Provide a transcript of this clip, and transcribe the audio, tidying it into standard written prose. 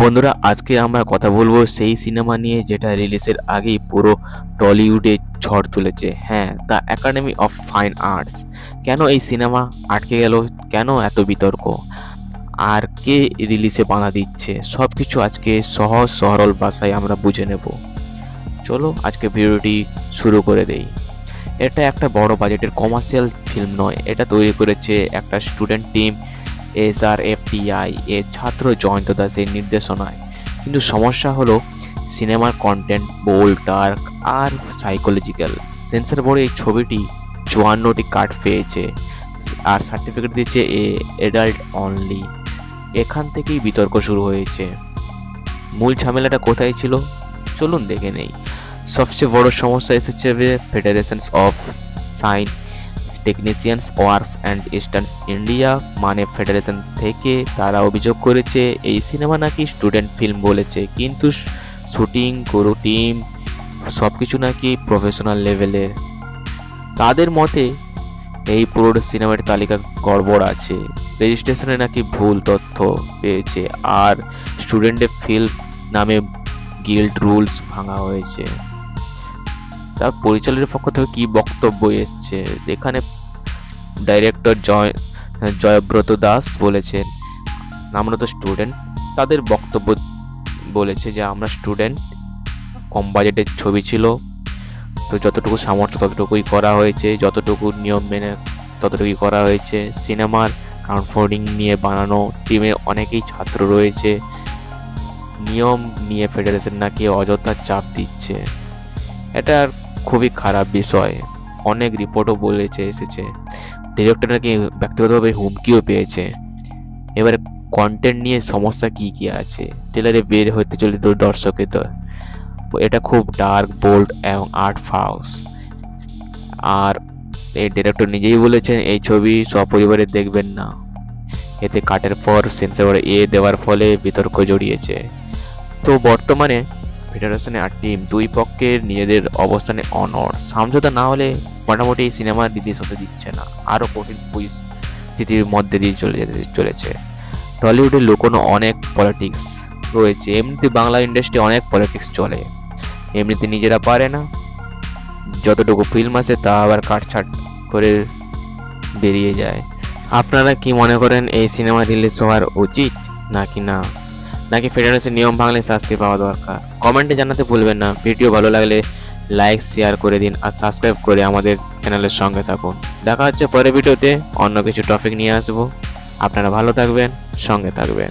বন্ধুরা, আজকে আমরা কথা বলবো সেই সিনেমা নিয়ে যেটা রিলিজের আগেই পুরো টলিউডে ঝড় তুলেছে। হ্যাঁ, the academy of fine arts. কেন এই সিনেমা আটকে গেল, কেন এত বিতর্ক, আর কে রিলিজে বাধা দিচ্ছে, সব কিছু আজকে সহজ সরল ভাষায় আমরা বুঝে নেব। চলো আজকে ভিডিওটি শুরু করে দেই। এটা একটা বড় বাজেটের কমার্শিয়াল ফিল্ম নয়, এটা তৈরি করেছে একটা স্টুডেন্ট টিম, SRFTI এর ছাত্র জয়ন্ত দাসের নির্দেশনায়। কিন্তু সমস্যা হলো সিনেমার কন্টেন্ট বোল্ড, ডার্ক আর সাইকোলজিক্যাল। সেন্সর বোর্ডে এই ছবিটি 54টি কাট পেয়েছে আর সার্টিফিকেট দিয়েছে অ্যাডাল্ট অনলি। এখান থেকেই বিতর্ক শুরু হয়েছে। মূল ঝামেলাটা কোথায় ছিল চলুন দেখে নেই। সবচেয়ে বড় সমস্যা এসেছে federations of cine technicians works and stunts India, মানে ফেডারেশন থেকে তারা অভিযোগ করেছে এই সিনেমা নাকি স্টুডেন্ট ফিল্ম বলেছে, কিন্তু শুটিং করো টিম সব কিছু নাকি প্রফেশনাল লেভেলের। তাদের মতে এই পুরো সিনেমার তালিকা গড়বড় আছে, রেজিস্ট্রেশনে নাকি ভুল তথ্য পেয়েছে, আর স্টুডেন্টের ফিল্ম নামে গিল্ড রুলস ভাঙা হয়েছে। তার পরিচালকের পক্ষ থেকে কি বক্তব্য এসছে এখানে, ডাইরেক্টর জয়ব্রত দাস বলেছেন আমরা তো স্টুডেন্ট। তাদের বক্তব্য বলেছে যে আমরা স্টুডেন্ট, কম বাজেটের ছবি ছিল, তো যতটুকু সামর্থ্য ততটুকুই করা হয়েছে, যতটুকু নিয়ম মেনে ততটুকুই করা হয়েছে। সিনেমার কাউন্টফোর্ডিং নিয়ে বানানো, টিমের অনেকেই ছাত্র রয়েছে, নিয়ম নিয়ে ফেডারেশন নাকি অযথা চাপ দিচ্ছে। এটা খুবই খারাপ বিষয়। অনেক রিপোর্টও এসেছে ডিরেক্টর নাকি ব্যক্তিগতভাবে হুমকিও পেয়েছে। এবারে কন্টেন্ট নিয়ে সমস্যা কি কি আছে, ট্রেলারে বের হতে চলে দর্শকের এটা খুব ডার্ক, বোল্ড এবং আর্ট হাউস। আর এই ডিরেক্টর নিজেই বলেছেন এই ছবি সপরিবারে দেখবেন না। এতে কাটের পর সেন্সর দেওয়ার ফলে বিতর্ক জড়িয়েছে। তো বর্তমানে ফেডারেশনে আর টিম দুই পক্ষের নিজেদের অবস্থানে অনড়। সমঝোতা না হলে মোটামুটি এই সিনেমা রিলিজ হতে দিচ্ছে না, আরও কঠিন পরিস্থিতির মধ্যে দিয়ে চলেছে। টলিউডের লুকোনো অনেক পলিটিক্স রয়েছে, এমনিতে বাংলা ইন্ডাস্ট্রি অনেক পলিটিক্স চলে, এমনিতে নিজেরা পারে না, যতটুকু ফিল্ম আসে তা আবার কাটছাট করে বেরিয়ে যায়। আপনারা কি মনে করেন এই সিনেমা রিলিজ হওয়ার উচিত নাকি ফেডারেশন নিয়ম ভাঙলে শাস্তি পাওয়া দরকার? কমেন্টে জানাতে ভুলবেন না। ভিডিও ভালো লাগলে লাইক শেয়ার করে দিন আর সাবস্ক্রাইব করে আমাদের চ্যানেলের সঙ্গে থাকুন। দেখা হচ্ছে পরের ভিডিওতে, অন্য কিছু টপিক নিয়ে আসবো। আপনারা ভালো থাকবেন, সঙ্গে থাকবেন।